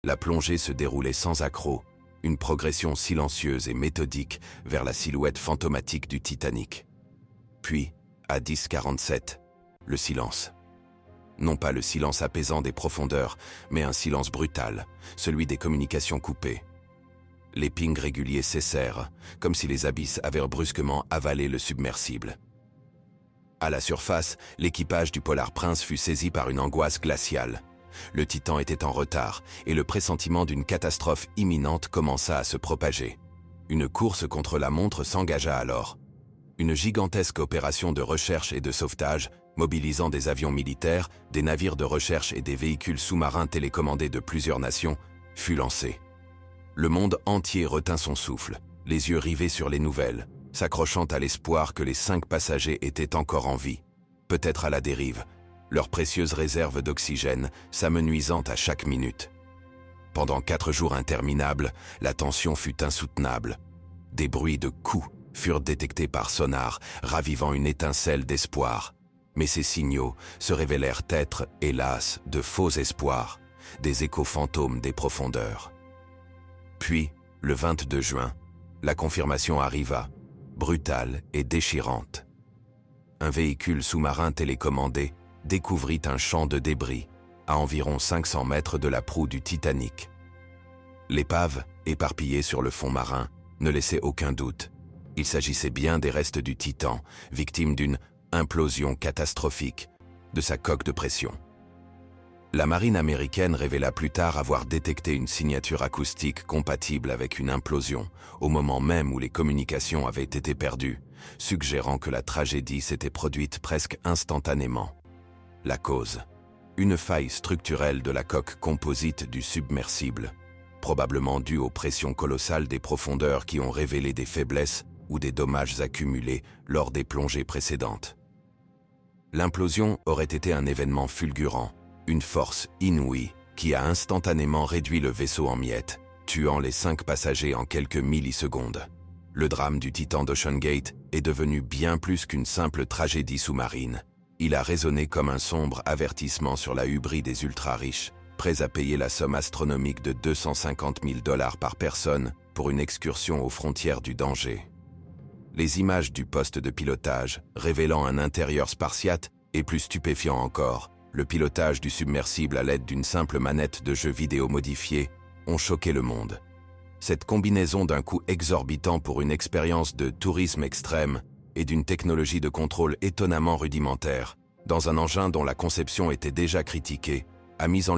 La plongée se déroulait sans accroc, une progression silencieuse et méthodique vers la silhouette fantomatique du Titanic. Puis, à 10h47, le silence. Non pas le silence apaisant des profondeurs, mais un silence brutal, celui des communications coupées. Les pings réguliers cessèrent, comme si les abysses avaient brusquement avalé le submersible. À la surface, l'équipage du Polar Prince fut saisi par une angoisse glaciale. Le Titan était en retard, et le pressentiment d'une catastrophe imminente commença à se propager. Une course contre la montre s'engagea alors. Une gigantesque opération de recherche et de sauvetage, mobilisant des avions militaires, des navires de recherche et des véhicules sous-marins télécommandés de plusieurs nations, fut lancée. Le monde entier retint son souffle, les yeux rivés sur les nouvelles, s'accrochant à l'espoir que les 5 passagers étaient encore en vie, peut-être à la dérive, leurs précieuses réserves d'oxygène s'amenuisant à chaque minute. Pendant 4 jours interminables, la tension fut insoutenable. Des bruits de coups furent détectés par sonar, ravivant une étincelle d'espoir. Mais ces signaux se révélèrent être, hélas, de faux espoirs, des échos fantômes des profondeurs. Puis, le 22 juin, la confirmation arriva, brutale et déchirante. Un véhicule sous-marin télécommandé découvrit un champ de débris, à environ 500 mètres de la proue du Titanic. L'épave, éparpillée sur le fond marin, ne laissait aucun doute. Il s'agissait bien des restes du Titan, victime d'une implosion catastrophique de sa coque de pression. La marine américaine révéla plus tard avoir détecté une signature acoustique compatible avec une implosion, au moment même où les communications avaient été perdues, suggérant que la tragédie s'était produite presque instantanément. La cause: une faille structurelle de la coque composite du submersible, probablement due aux pressions colossales des profondeurs qui ont révélé des faiblesses ou des dommages accumulés lors des plongées précédentes. L'implosion aurait été un événement fulgurant, une force inouïe qui a instantanément réduit le vaisseau en miettes, tuant les 5 passagers en quelques millisecondes. Le drame du Titan d'OceanGate est devenu bien plus qu'une simple tragédie sous-marine. Il a résonné comme un sombre avertissement sur la hubris des ultra-riches, prêts à payer la somme astronomique de $250 000 par personne pour une excursion aux frontières du danger. Les images du poste de pilotage, révélant un intérieur spartiate, et plus stupéfiant encore, le pilotage du submersible à l'aide d'une simple manette de jeu vidéo modifiée, ont choqué le monde. Cette combinaison d'un coût exorbitant pour une expérience de tourisme extrême et d'une technologie de contrôle étonnamment rudimentaire, dans un engin dont la conception était déjà critiquée, a mis en